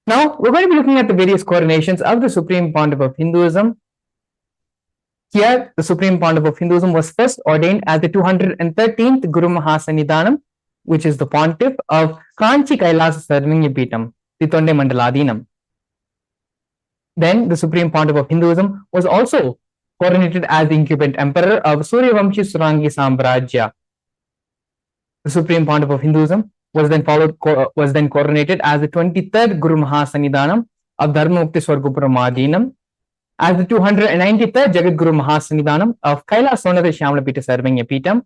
Now, we're going to be looking at the various coronations of the Supreme Pontiff of Hinduism. Here, the Supreme Pontiff of Hinduism was first ordained as the 213th Guru Mahasannidhanam, which is the Pontiff of Kanchi Kailasa Sarvingyapitam, Titonde Mandaladinam. Then, the Supreme Pontiff of Hinduism was also coronated as the incumbent emperor of Suryavamshi Surangi Sambrajya. The Supreme Pontiff of Hinduism was then coronated as the 23rd Guru Mahasannidhanam of Dharmamukti Swargopuramadinam, as the 293rd Jagat Guru Mahasannidhanam of Kailasonatha Shyamlapita Sarvingyapitam.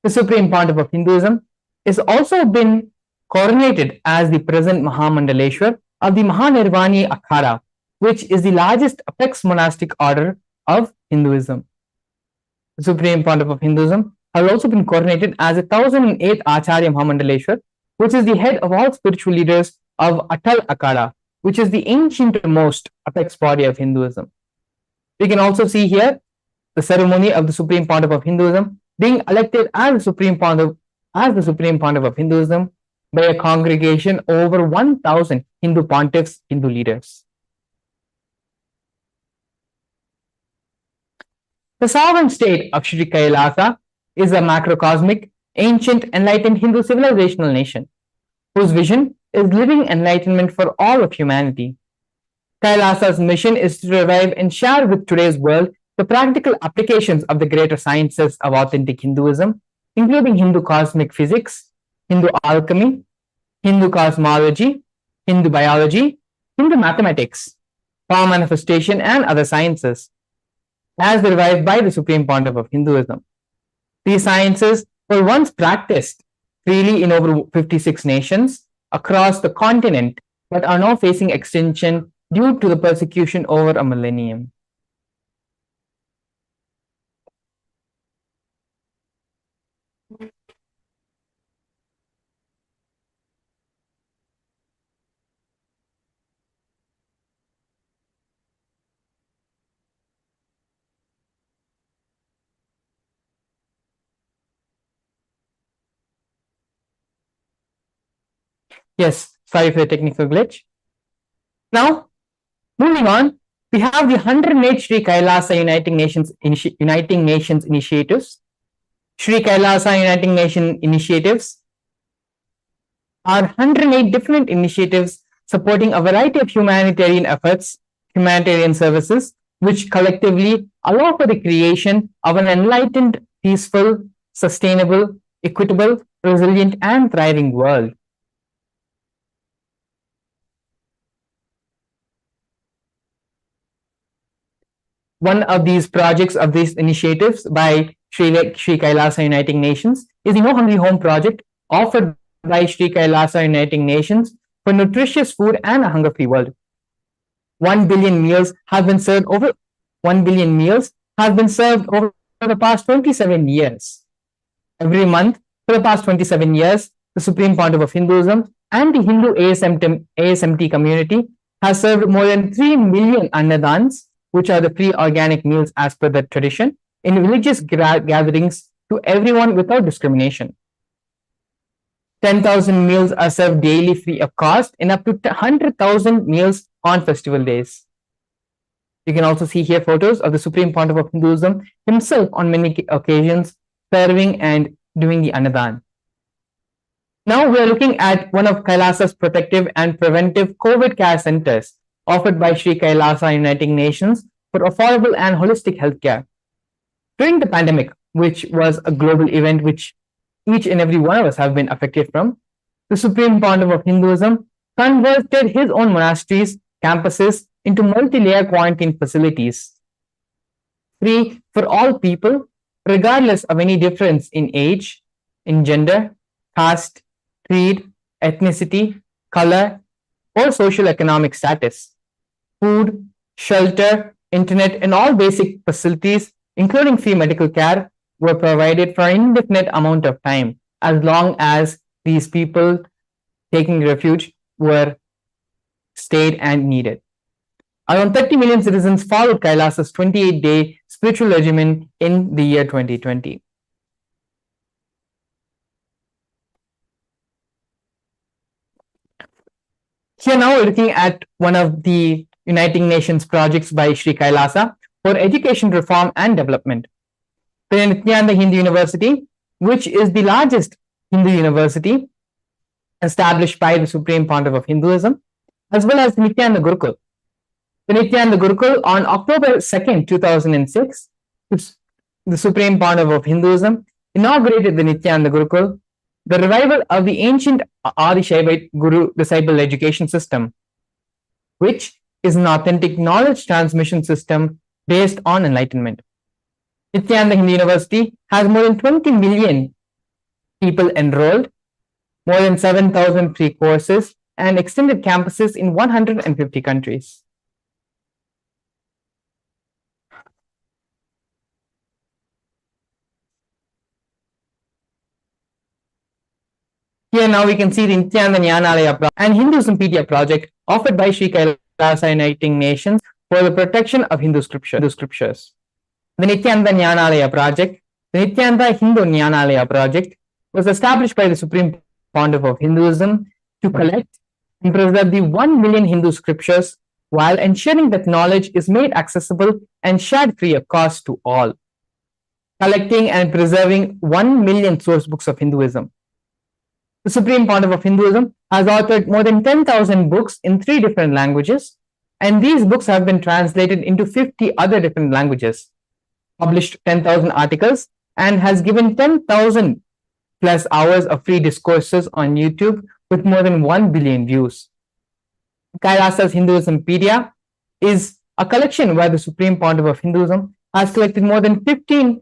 The Supreme Pontiff of Hinduism is also been coronated as the present Mahamandaleshwar of the Mahanirvani Akhada, which is the largest apex monastic order of Hinduism. The Supreme Pontiff of Hinduism has also been coronated as the 1008th Acharya Mahamandaleshwar, which is the head of all spiritual leaders of Atal Akhada, which is the ancient-most apex body of Hinduism. We can also see here the ceremony of the Supreme Pontiff of Hinduism being elected as the Supreme Pontiff of Hinduism by a congregation over 1,000 Hindu pontiffs, Hindu leaders. The sovereign state of Sri Kailasa is a macrocosmic, ancient, enlightened Hindu civilizational nation, whose vision is living enlightenment for all of humanity. Kailasa's mission is to revive and share with today's world the practical applications of the greater sciences of authentic Hinduism, including Hindu cosmic physics, Hindu alchemy, Hindu cosmology, Hindu biology, Hindu mathematics, power manifestation, and other sciences, as revived by the Supreme Pontiff of Hinduism. These sciences were once practiced freely in over 56 nations across the continent, but are now facing extinction due to the persecution over a millennium. Yes, sorry for the technical glitch. Now, moving on, we have the 108 Sri Kailasa Uniting Nations initiatives. Sri Kailasa Uniting Nation initiatives are 108 different initiatives supporting a variety of humanitarian efforts, humanitarian services, which collectively allow for the creation of an enlightened, peaceful, sustainable, equitable, resilient, and thriving world. One of these projects of these initiatives by Sri Kailasa Uniting Nations is the No Hungry Home project offered by Sri Kailasa Uniting Nations for nutritious food and a hunger-free world. 1 billion meals have been served over the past 27 years. Every month for the past 27 years, the Supreme Pontiff of Hinduism and the Hindu ASMT community has served more than 3 million annadans, which are the free organic meals as per the tradition, in religious gatherings to everyone without discrimination. 10,000 meals are served daily free of cost and up to 100,000 meals on festival days. You can also see here photos of the Supreme Pontiff of Hinduism himself on many occasions serving and doing the Annadan. Now we are looking at one of Kailasa's protective and preventive COVID care centers offered by Sri Kailasa Uniting Nations for affordable and holistic healthcare. During the pandemic, which was a global event which each and every one of us have been affected from, the Supreme Pontiff of Hinduism converted his own monasteries, campuses into multi-layer quarantine facilities, free for all people, regardless of any difference in age, in gender, caste, creed, ethnicity, color, or social economic status. Food, shelter, internet, and all basic facilities, including free medical care, were provided for an indefinite amount of time, as long as these people taking refuge were stayed and needed. Around 30 million citizens followed Kailasa's 28-day spiritual regimen in the year 2020. Here now we're looking at one of the Uniting Nations projects by Sri Kailasa for education reform and development. The Nithyananda Hindu University, which is the largest Hindu university established by the Supreme Pontiff of Hinduism, as well as the Nithyananda Gurukul. The Nithyananda Gurukul on October 2nd, 2006, the Supreme Pontiff of Hinduism inaugurated the Nithyananda Gurukul, the revival of the ancient Adi Shaivite Guru disciple education system, which is an authentic knowledge transmission system based on enlightenment. Nithyananda Hindu University has more than 20 million people enrolled, more than 7,000 free courses, and extended campuses in 150 countries. Here now we can see the Nithyananda Jnanalaya and Hinduismpedia project offered by Sri Kailasa Uniting Nations for the protection of Hindu scriptures. The Nithyananda Jnanalaya project, the Nithyananda Hindu Jnanalaya project, was established by the Supreme Pontiff of Hinduism to collect and preserve the 1 million Hindu scriptures while ensuring that knowledge is made accessible and shared free of cost to all. Collecting and preserving 1 million source books of Hinduism. The Supreme Pontiff of Hinduism has authored more than 10,000 books in 3 different languages, and these books have been translated into 50 other different languages, published 10,000 articles, and has given 10,000 plus hours of free discourses on YouTube with more than 1 billion views. Kailasa's Hinduismpedia is a collection where the Supreme Pontiff of Hinduism has collected more than 15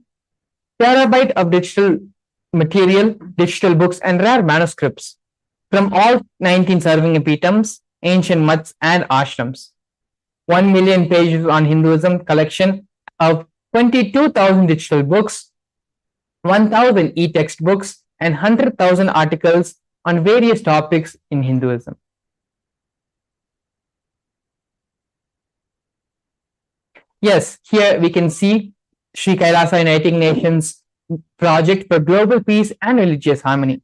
terabytes of digital material, digital books, and rare manuscripts from all 19 serving epitams, ancient mutts, and ashrams. 1 million pages on Hinduism collection of 22,000 digital books, 1,000 e-text books, and 100,000 articles on various topics in Hinduism. Yes, here we can see Sri Kailasa Uniting Nations project for global peace and religious harmony.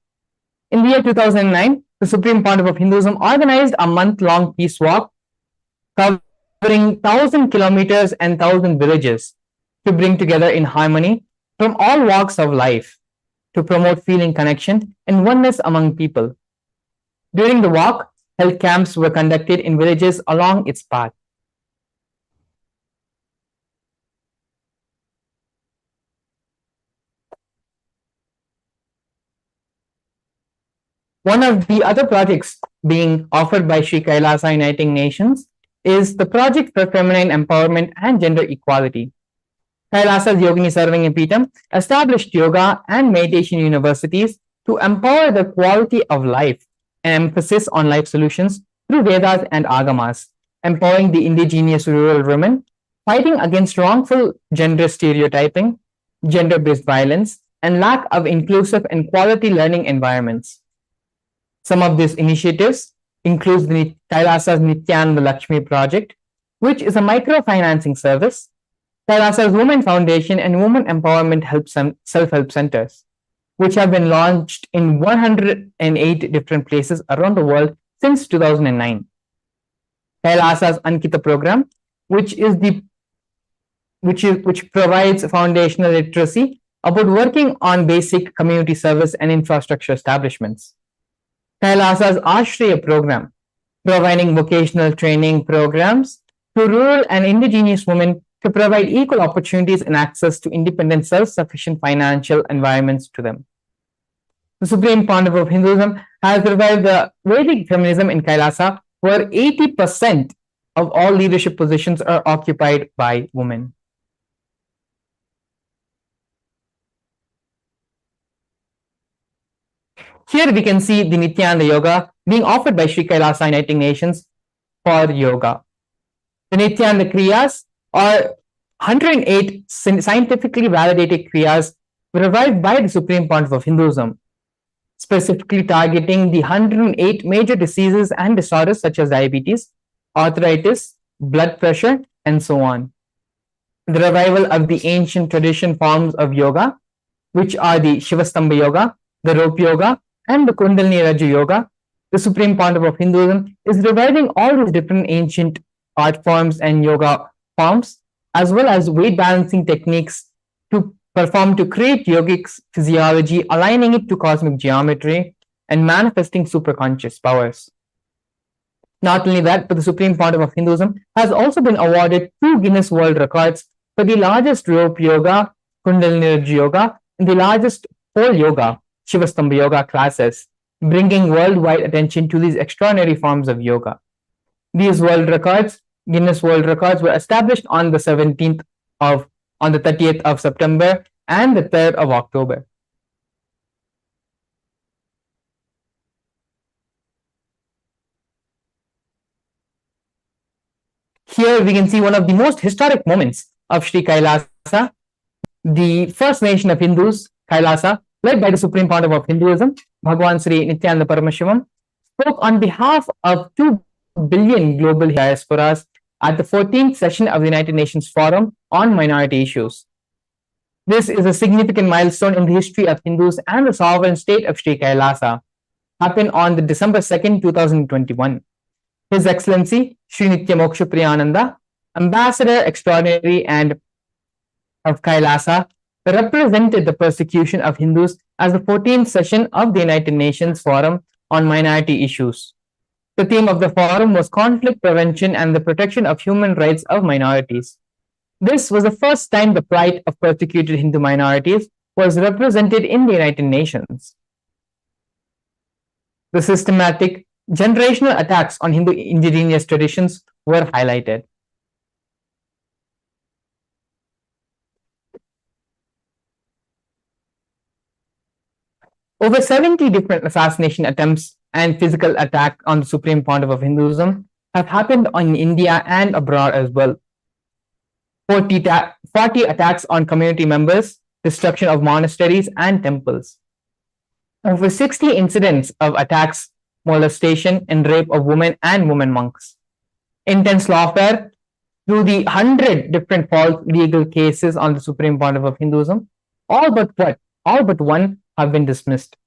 In the year 2009, the Supreme Pontiff of Hinduism organized a month-long peace walk covering 1,000 kilometers and 1,000 villages to bring together in harmony from all walks of life to promote feeling connection and oneness among people. During the walk, health camps were conducted in villages along its path. One of the other projects being offered by Sri Kailasa Uniting Nations is the Project for Feminine Empowerment and Gender Equality. Kailasa's Yogini Serving Epitam established yoga and meditation universities to empower the quality of life and emphasis on life solutions through Vedas and Agamas, empowering the indigenous rural women, fighting against wrongful gender stereotyping, gender-based violence, and lack of inclusive and quality learning environments. Some of these initiatives include the Kailasa's Nithyananda Lakshmi project, which is a microfinancing service, Kailasa's Women Foundation and Women Empowerment Self-Help Centers, which have been launched in 108 different places around the world since 2009. Kailasa's Ankita program, which provides foundational literacy about working on basic community service and infrastructure establishments. Kailasa's Ashriya program, providing vocational training programs to rural and indigenous women to provide equal opportunities and access to independent, self-sufficient financial environments to them. The Supreme Pontiff of Hinduism has revived the Vedic feminism in Kailasa, where 80% of all leadership positions are occupied by women. Here we can see the Nithyananda Yoga being offered by Sri Kailasa Uniting Nations for yoga. The Nithyananda Kriyas are 108 scientifically validated Kriyas revived by the Supreme Pontiff of Hinduism, specifically targeting the 108 major diseases and disorders such as diabetes, arthritis, blood pressure, and so on. The revival of the ancient tradition forms of yoga, which are the Shivastambha Yoga, the Rope Yoga, and the Kundalini Raju Yoga, the supreme Pandava of Hinduism, is reviving all these different ancient art forms and yoga forms, as well as weight balancing techniques to perform to create yogic physiology, aligning it to cosmic geometry and manifesting superconscious powers. Not only that, but the supreme Pandava of Hinduism has also been awarded 2 Guinness World Records for the largest rope yoga, Kundalini yoga, and the largest pole yoga, Shivastambha yoga classes, bringing worldwide attention to these extraordinary forms of yoga. These world records, Guinness World Records, were established on the 30th of September and the 3rd of October. Here we can see one of the most historic moments of Sri Kailasa, the first nation of Hindus, Kailasa, led by the supreme Pandava of Hinduism, Bhagwan Sri Nithyananda Paramashivam, spoke on behalf of 2 billion global diasporas at the 14th session of the United Nations Forum on Minority Issues. This is a significant milestone in the history of Hindus and the sovereign state of Sri Kailasa, happened on the December 2nd, 2021. His Excellency Sri Nitya Moksha Priyananda, Ambassador Extraordinary and of Kailasa, represented the persecution of Hindus as the 14th session of the United Nations Forum on Minority Issues. The theme of the forum was conflict prevention and the protection of human rights of minorities. This was the first time the plight of persecuted Hindu minorities was represented in the United Nations. The systematic generational attacks on Hindu indigenous traditions were highlighted. Over 70 different assassination attempts and physical attack on the supreme Pandava of Hinduism have happened in India and abroad as well. 40 attacks on community members, destruction of monasteries and temples. Over 60 incidents of attacks, molestation and rape of women and women monks. Intense lawfare through the 100 different false legal cases on the supreme Pandava of Hinduism, all but one have been dismissed.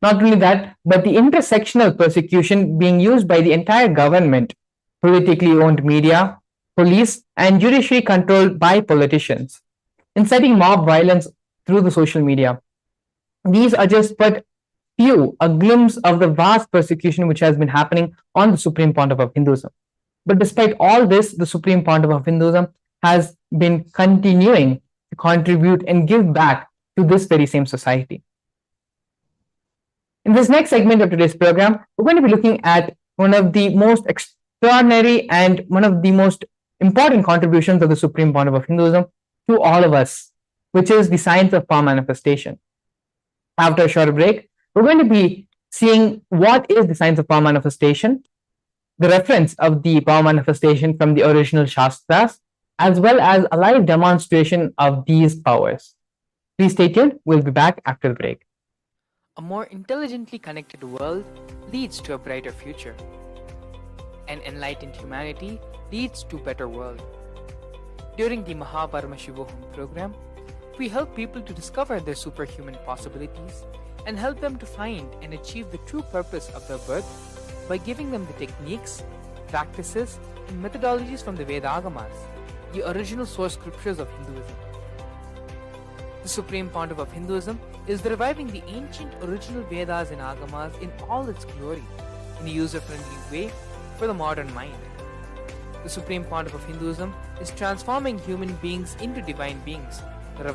Not only that, but the intersectional persecution being used by the entire government, politically owned media, police, and judiciary controlled by politicians, inciting mob violence through the social media. These are just but a glimpse of the vast persecution which has been happening on the supreme Pandava of Hinduism. But despite all this, the supreme Pandava of Hinduism has been continuing to contribute and give back to this very same society. In this next segment of today's program, we're going to be looking at one of the most extraordinary and one of the most important contributions of the supreme Pandava of Hinduism to all of us, which is the science of power manifestation. After a short break, we're going to be seeing what is the science of power manifestation, the reference of the power manifestation from the original Shastras, as well as a live demonstration of these powers. Please stay tuned. We'll be back after the break. A more intelligently connected world leads to a brighter future. An enlightened humanity leads to a better world. During the Paramashivam program, we help people to discover their superhuman possibilities and help them to find and achieve the true purpose of their birth by giving them the techniques, practices, and methodologies from the Vedagamas, the original source scriptures of Hinduism. The supreme Pandava of Hinduism is reviving the ancient original Vedas and Agamas in all its glory, in a user-friendly way for the modern mind. The supreme Pandava of Hinduism is transforming human beings into divine beings,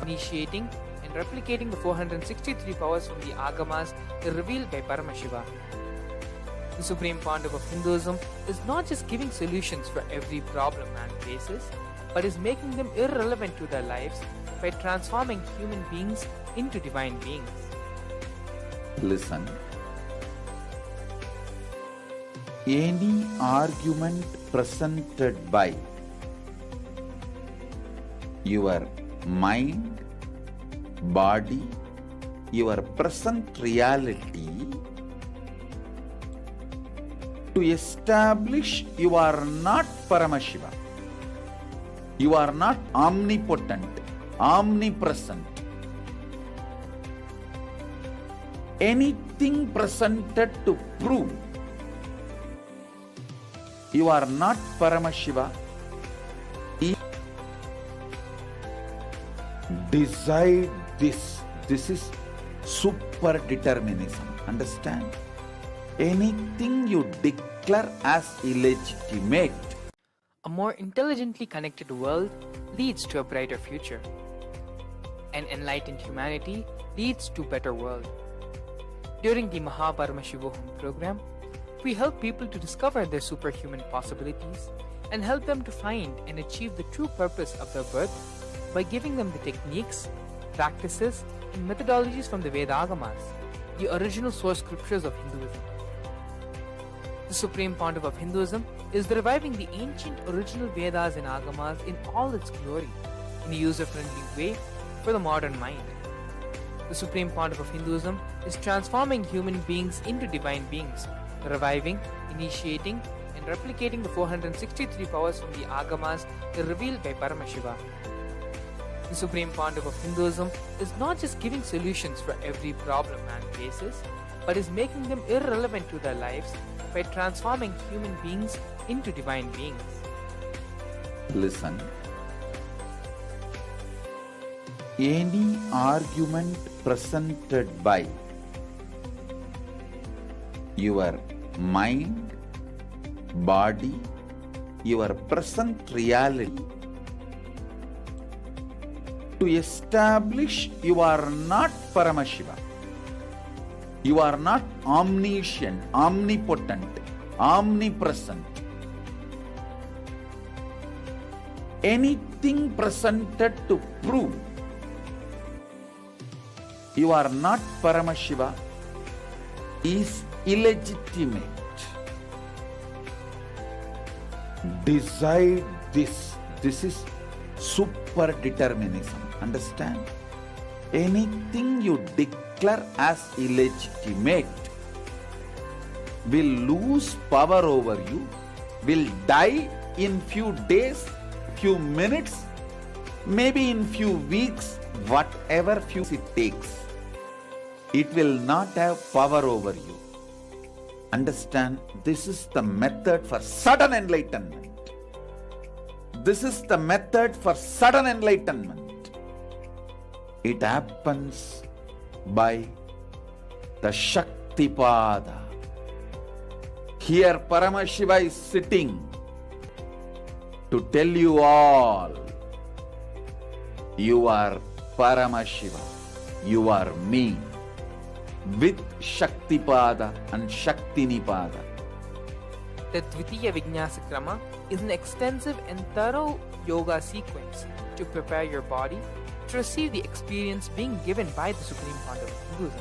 initiating and replicating the 463 powers from the Agamas revealed by Paramashivam. The supreme Pandava of Hinduism is not just giving solutions for every problem man faces, but is making them irrelevant to their lives by transforming human beings into divine beings. Listen. Any argument presented by your mind, body, your present reality to establish you are not Paramashiva, you are not omnipotent, omnipresent. Anything presented to prove You are not Paramashiva. Decide this. This is super determinism. Understand? Anything you declare as illegitimate. A more intelligently connected world leads to a brighter future. An enlightened humanity leads to a better world. During the Paramashivam program, we help people to discover their superhuman possibilities and help them to find and achieve the true purpose of their birth by giving them the techniques, practices, and methodologies from the Vedagamas, the original source scriptures of Hinduism. The Supreme Pontiff of Hinduism is reviving the ancient original Vedas and Agamas in all its glory, in a user-friendly way for the modern mind. The Supreme Pontiff of Hinduism is transforming human beings into divine beings, reviving, initiating, and replicating the 463 powers from the Agamas revealed by Paramashivam. The Supreme Pontiff of Hinduism is not just giving solutions for every problem man faces, but is making them irrelevant to their lives by transforming human beings into divine beings. Listen. Any argument presented by your mind, body, your present reality to establish you are not Paramashiva. You are not omniscient, omnipotent, omnipresent. Anything presented to prove you are not Paramashiva is illegitimate. Decide this. This is super determinism. Understand? Anything you declare as illegitimate will lose power over you, will die in few days, few minutes, maybe in few weeks, whatever few it takes. It will not have power over you. Understand? This is the method for sudden enlightenment. This is the method for sudden enlightenment. It happens by the Shaktipada. Here Paramashiva is sitting to tell you all, you are Paramashiva, you are me, with Shaktipada and Shaktinipada. The Dvitiya Vijnasa Krama is an extensive and thorough yoga sequence to prepare your body to receive the experience being given by the Supreme Pontiff of Hinduism.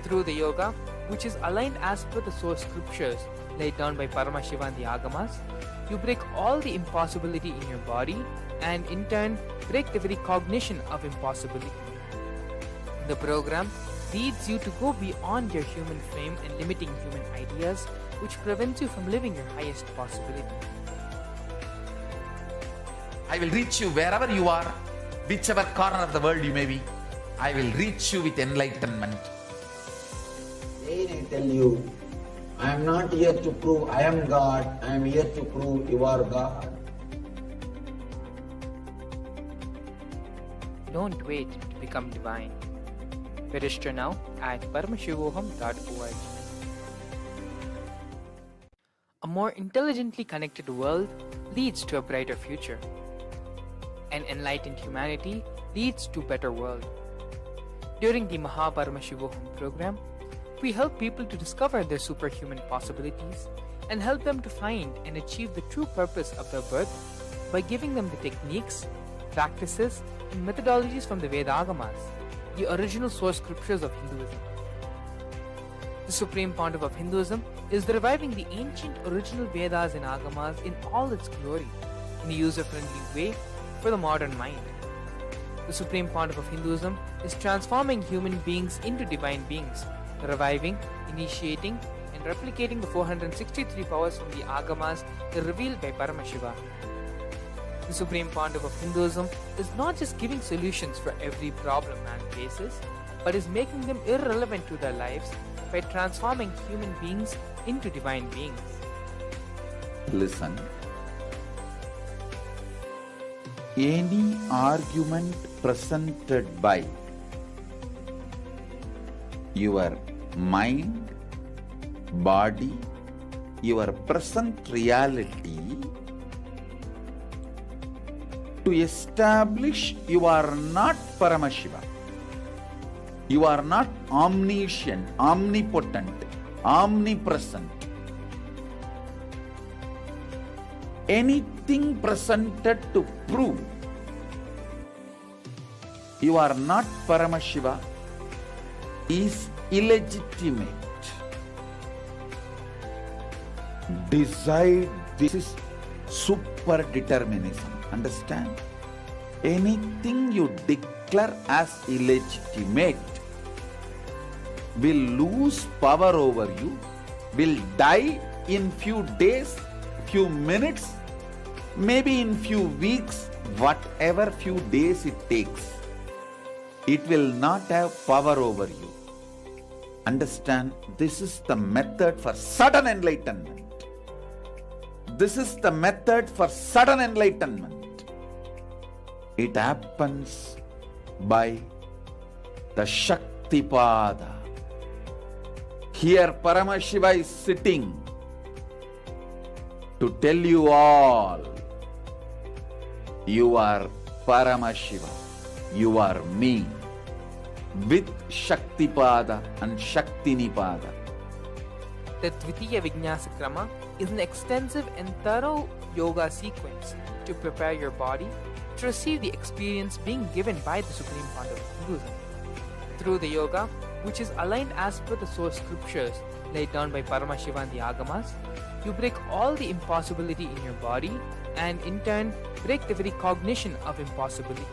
Through the yoga, which is aligned as per the source scriptures laid down by Paramashivam and the Agamas, you break all the impossibility in your body and in turn break the very cognition of impossibility. The program leads you to go beyond your human frame and limiting human ideas, which prevents you from living your highest possibility. I will reach you wherever you are, whichever corner of the world you may be. I will reach you with enlightenment. Again I tell you, I am not here to prove I am God, I am here to prove you are God. Don't wait to become divine. Register now at paramashivoham.org. A more intelligently connected world leads to a brighter future. An enlightened humanity leads to a better world. During the Paramashivam program, we help people to discover their superhuman possibilities and help them to find and achieve the true purpose of their birth by giving them the techniques, practices, and methodologies from the Vedagamas, the original source scriptures of Hinduism. The Supreme Pontiff of Hinduism is reviving the ancient original Vedas and Agamas in all its glory, in a user-friendly way for the modern mind. The Supreme Pontiff of Hinduism is transforming human beings into divine beings, reviving, initiating, and replicating the 463 powers from the Agamas revealed by Paramashivam. The Supreme Pontiff of Hinduism is not just giving solutions for every problem man faces, but is making them irrelevant to their lives by transforming human beings into divine beings. listen. Any argument presented by your mind, body, your present reality to establish you are not Paramashiva. You are not omniscient, omnipotent, omnipresent. Anything presented to prove you are not Paramashiva is illegitimate. Decide this is super determinism. Understand? Anything you declare as illegitimate will lose power over you, will die in few days, few minutes, maybe in few weeks, whatever few days it takes. It will not have power over you. Understand? This is the method for sudden enlightenment. This is the method for sudden enlightenment. It happens by the Shaktipada. Here Paramashiva is sitting to tell you all, you are Paramashiva, you are me, with Shaktipada and Shaktinipada. The Dvitiya Vijnasa Krama is an extensive and thorough yoga sequence to prepare your body to receive the experience being given by the Supreme Founder of Hinduism. Through the yoga, which is aligned as per the source scriptures laid down by Paramashiva and the Agamas, you break all the impossibility in your body and in turn break the very cognition of impossibility.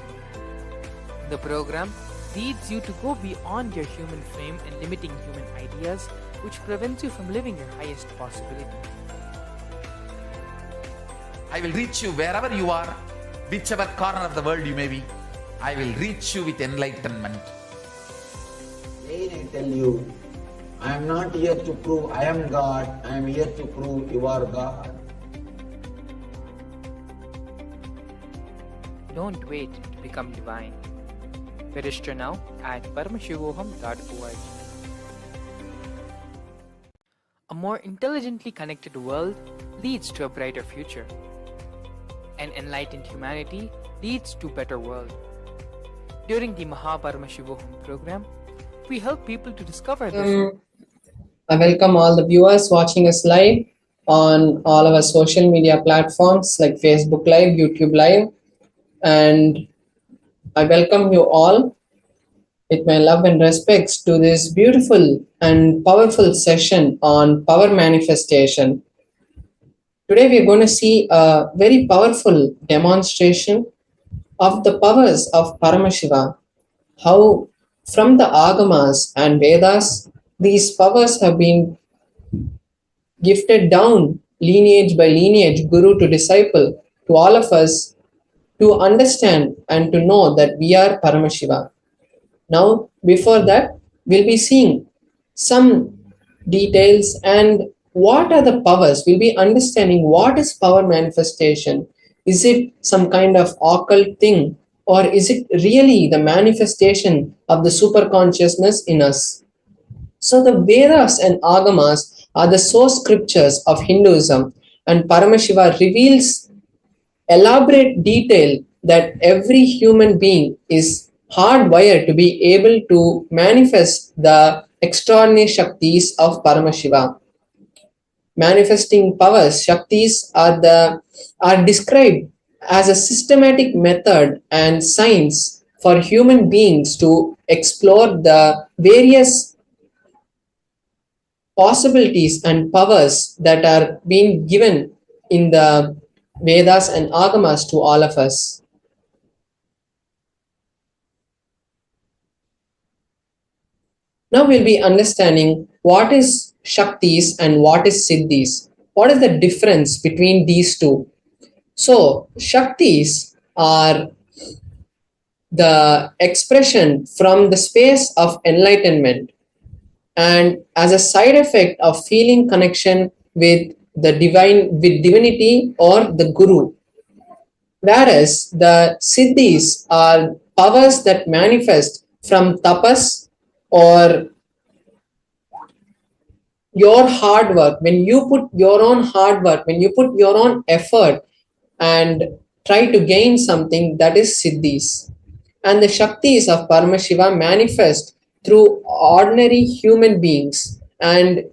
The program leads you to go beyond your human frame and limiting human ideas, which prevents you from living your highest possibility. I will reach you wherever you are, whichever corner of the world you may be. I will reach you with enlightenment. Again I tell you, I am not here to prove I am God, I am here to prove you are God. Don't wait to become divine. Register now at paramashivoham.org. A more intelligently connected world leads to a brighter future. An enlightened humanity leads to a better world. During the Paramashivam program, we help people to discover this. I welcome all the viewers watching us live on all our social media platforms like Facebook Live, YouTube Live, and I welcome you all with my love and respects to this beautiful and powerful session on power manifestation. Today we are going to see a very powerful demonstration of the powers of Paramashiva, how from the Agamas and Vedas these powers have been gifted down lineage by lineage, guru to disciple, to all of us to understand and to know that we are Paramashiva. Now, before that, we'll be seeing some details and what are the powers. We'll be understanding what is power manifestation. Is it some kind of occult thing, or is it really the manifestation of the super consciousness in us? So the Vedas and Agamas are the source scriptures of Hinduism, and Paramashiva reveals elaborate detail that every human being is hardwired to be able to manifest the extraordinary Shaktis of Paramashiva. Manifesting powers, Shaktis, are described as a systematic method and science for human beings to explore the various possibilities and powers that are being given in the Vedas and Agamas to all of us. Now we'll be understanding what is Shaktis and what is Siddhis. What is the difference between these two? So, Shaktis are the expression from the space of enlightenment, and as a side effect of feeling connection with the divine with divinity or the guru. Whereas the siddhis are powers that manifest from tapas or your hard work. When you put your own hard work, when you put your own effort and try to gain something, that is siddhis. And the shaktis of Paramashiva manifest through ordinary human beings and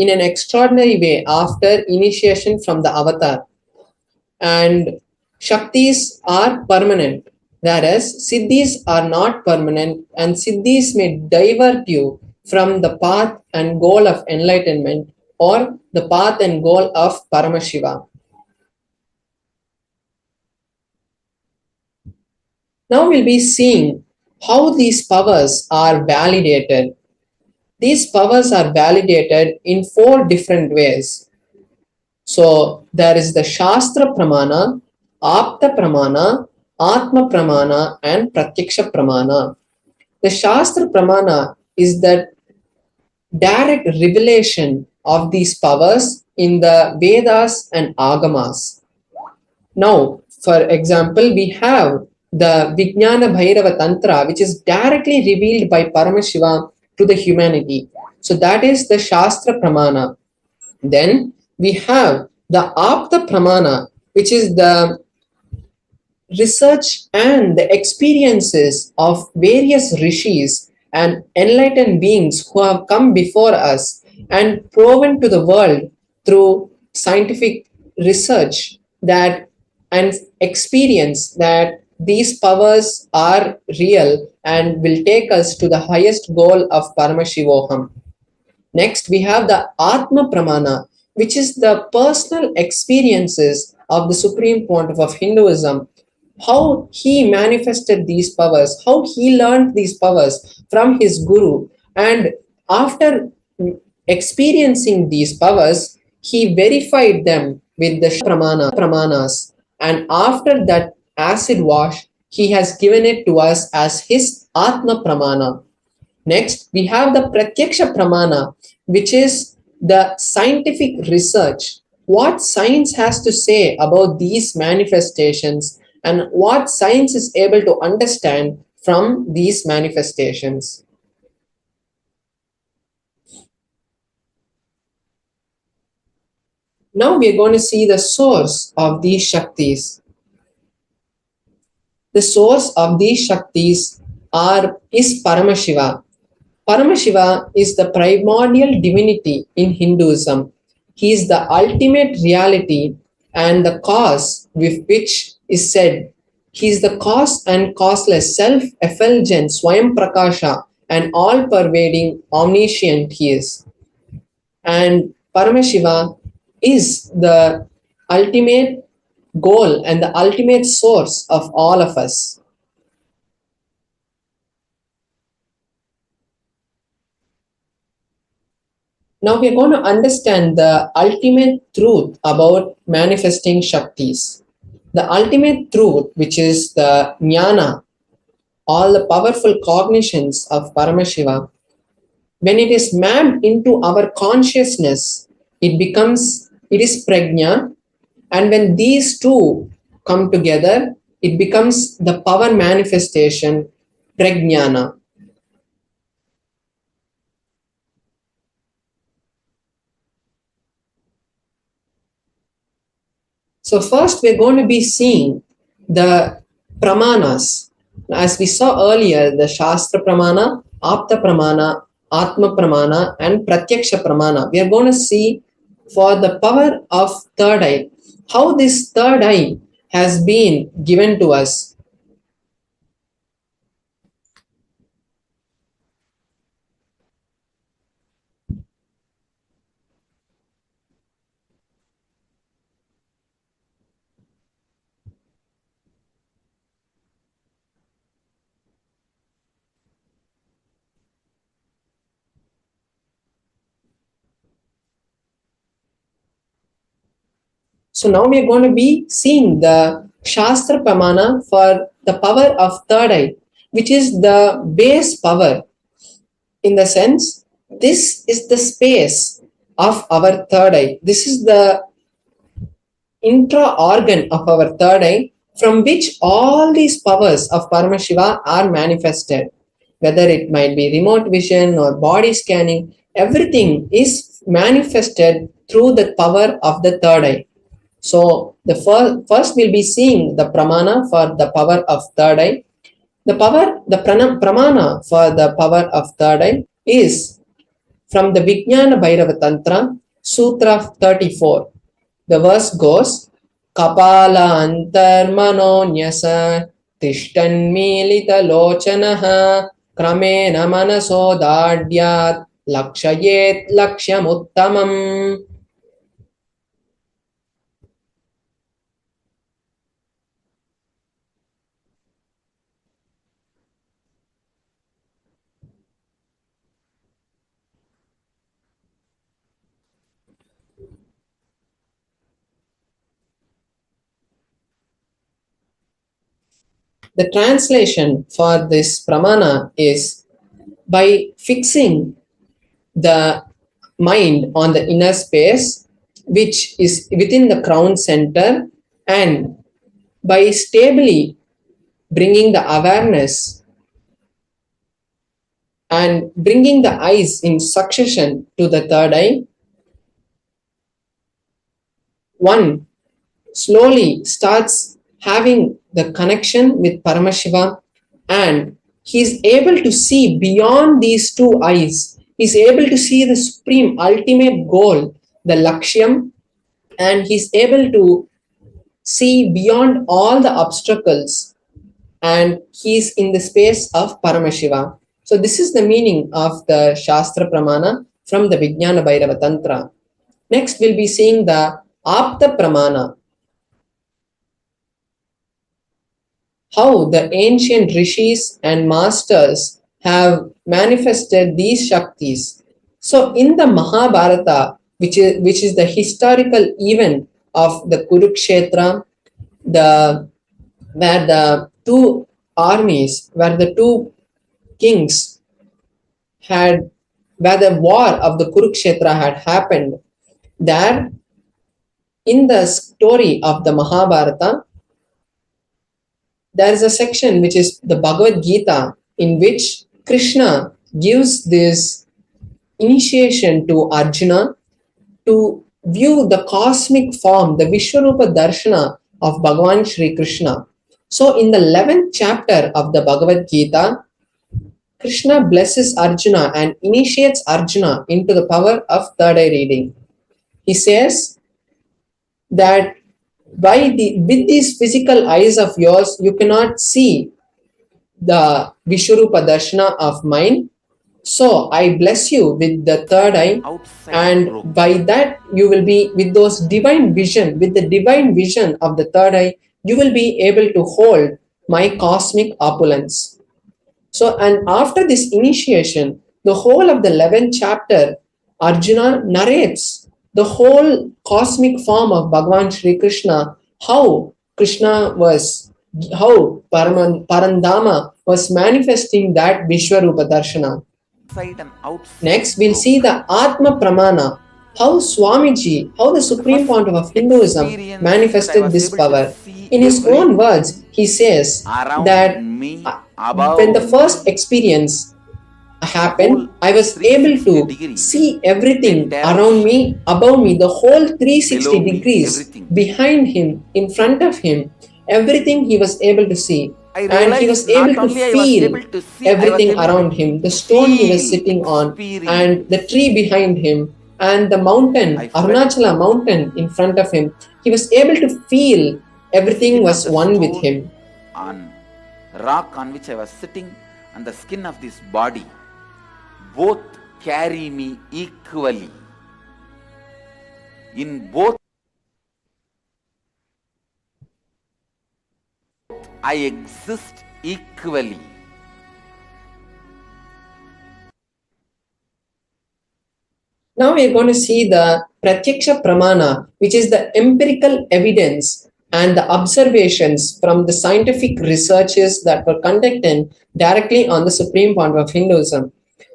in an extraordinary way after initiation from the avatar. And shaktis are permanent, whereas siddhis are not permanent, and siddhis may divert you from the path and goal of enlightenment or the path and goal of Paramashiva. Now we'll be seeing how these powers are validated. These powers are validated in 4 different ways. So there is the Shastra Pramana, Apta Pramana, Atma Pramana, and Pratyaksha Pramana. The Shastra Pramana is the direct revelation of these powers in the Vedas and Agamas. Now, for example, we have the Vijnana Bhairava Tantra, which is directly revealed by Paramashiva to the humanity. So that is the Shastra Pramana. Then we have the Apta Pramana, which is the research and the experiences of various rishis and enlightened beings who have come before us and proven to the world through scientific research that and experience that these powers are real and will take us to the highest goal of Paramashivoham. Next, we have the Atma Pramana, which is the personal experiences of the Supreme Pontiff of Hinduism, how he manifested these powers, how he learned these powers from his guru, and after experiencing these powers, he verified them with the pramanas, and after that acid wash, he has given it to us as his Atma Pramana. Next, we have the Pratyaksha Pramana, which is the scientific research. What science has to say about these manifestations and what science is able to understand from these manifestations. Now we are going to see the source of these Shaktis. The source of these Shaktis is Paramashiva. Paramashiva is the primordial divinity in Hinduism. He is the ultimate reality and the cause with which is said, he is the cause and causeless, self-effulgent, Swayam Prakasha, and all-pervading, omniscient he is. And Paramashiva is the ultimate goal and the ultimate source of all of us. Now we are going to understand the ultimate truth about manifesting Shaktis. The ultimate truth, which is the jnana, all the powerful cognitions of Paramashiva, when it is mapped into our consciousness, it is prajna, and when these two come together, it becomes the power manifestation, prajnana. So first we're going to be seeing the pramanas. As we saw earlier, the Shastra Pramana, Apta Pramana, Atma Pramana, and Pratyaksha Pramana. We are going to see for the power of third eye, how this third eye has been given to us. So now we are going to be seeing the Shastra Pramana for the power of third eye, which is the base power. In the sense, this is the space of our third eye. This is the intra organ of our third eye from which all these powers of Paramashiva are manifested. Whether it might be remote vision or body scanning, everything is manifested through the power of the third eye. So the first we'll be seeing the pramana for the power of third eye. The pramana for the power of third eye is from the Bhairava Tantra, Sutra 34. The verse goes, Kapala antarmano nyasa tishtan milita lochanaha kramena manaso dadyat lakshayet lakshyamuttamam. The translation for this pramana is by fixing the mind on the inner space, which is within the crown center, and by stably bringing the awareness and bringing the eyes in succession to the third eye, one slowly starts having the connection with Paramashiva, and he is able to see beyond these two eyes. He is able to see the supreme ultimate goal, the Lakshyam, and he is able to see beyond all the obstacles, and he is in the space of Paramashiva. So this is the meaning of the Shastra Pramana from the Bhairava Tantra. Next we'll be seeing the Apta Pramana. How the ancient rishis and masters have manifested these Shaktis. So in the Mahabharata, which is the historical event of the Kurukshetra, where the two armies, where the two kings where the war of the Kurukshetra had happened, there in the story of the Mahabharata, there is a section which is the Bhagavad Gita, in which Krishna gives this initiation to Arjuna to view the cosmic form, the Vishwarupa Darshana of Bhagavan Shri Krishna. So in the 11th chapter of the Bhagavad Gita, Krishna blesses Arjuna and initiates Arjuna into the power of third eye reading. He says that with these physical eyes of yours, you cannot see the Vishwarupa Darshana of mine. So I bless you with the third eye, and by that you will be with those divine vision, with the divine vision of the third eye, you will be able to hold my cosmic opulence. So, and after this initiation, the whole of the 11th chapter, Arjuna narrates the whole cosmic form of Bhagavan Shri Krishna, how Parandama was manifesting that Vishwarupa Darshana. Next, we'll see the Atma Pramana, how Swamiji, how the Supreme Pontiff of Hinduism manifested this power. In his own words, he says that when the first experience happened, I was able to see everything around me, above me, the whole 360 degrees, behind him, in front of him, everything he was able to see. And he was able to feel everything around him, the stone he was sitting on, and the tree behind him, and the mountain, Arunachala mountain in front of him. He was able to feel everything was one with him. On rock on which I was sitting and the skin of this body, both carry me equally. In both I exist equally. Now we are going to see the Pratyaksha Pramana, which is the empirical evidence and the observations from the scientific researches that were conducted directly on the Supreme Pontiff of Hinduism.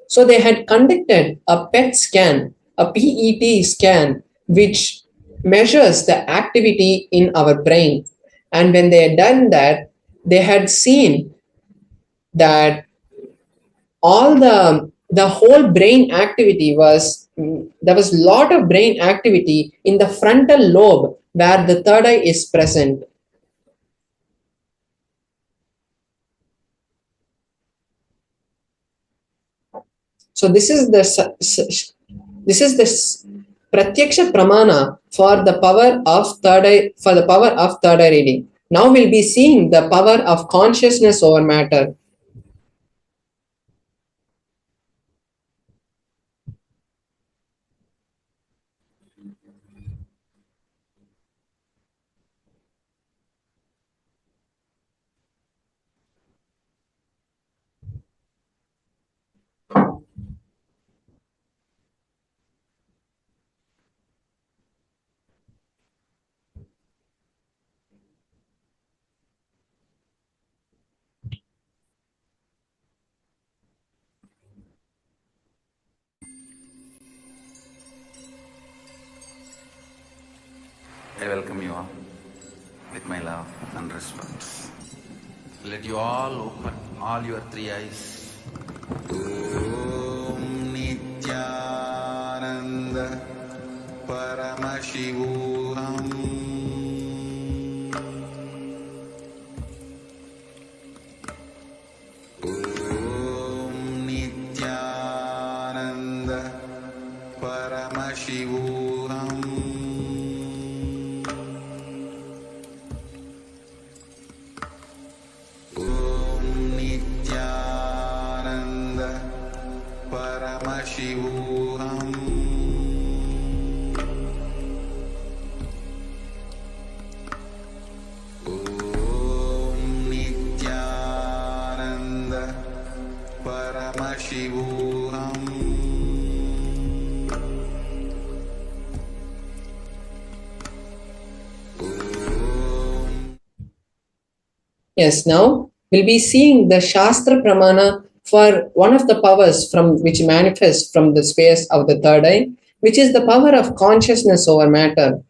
So they had conducted a PET scan a PET scan which measures the activity in our brain. And when they had done that, they had seen that all the whole brain activity was there was a lot of brain activity in the frontal lobe where the third eye is present. So this is the pratyaksha pramana for the power of third eye reading. Now we'll be seeing the power of consciousness over matter. I welcome you all with my love and respect. Let you all open all your three eyes. Om Nithyananda Paramashivam. Om Nithyananda Paramashivam. Paramashivam. Om Nithyananda Paramashivam. Yes, now we'll be seeing the Shastra Pramana for one of the powers from which manifests from the space of the third eye, which is the power of consciousness over matter.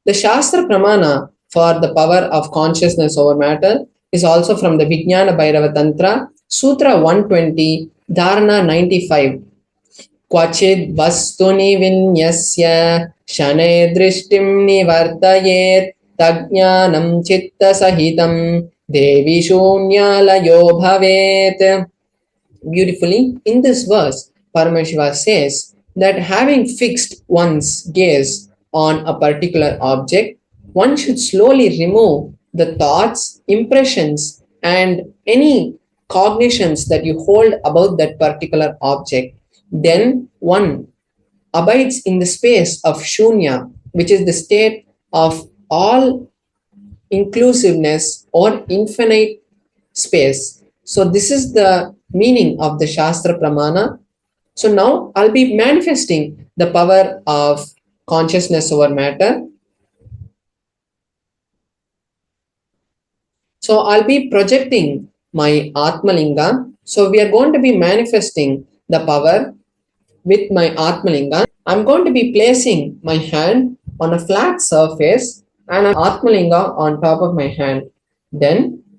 The Shastra Pramana for the power of consciousness over matter is also from the Vijnana Bhairava Tantra, Sutra 120, Dharana 95. Kvachid vastuni vinyasya shane drishtim nivartayet tajnanam chitta sahitam devi shunyalayo bhavet. Beautifully, in this verse, Paramashiva says that having fixed one's gaze on a particular object, one should slowly remove the thoughts, impressions, and any cognitions that you hold about that particular object. Then one abides in the space of shunya, which is the state of all inclusiveness or infinite space. So this is the meaning of the Shastra Pramana. So now I'll be manifesting the power of consciousness over matter. So I'll be projecting my Atmalinga. So we are going to be manifesting the power with my Atmalinga. I'm going to be placing my hand on a flat surface and an Atmalinga on top of my hand. Then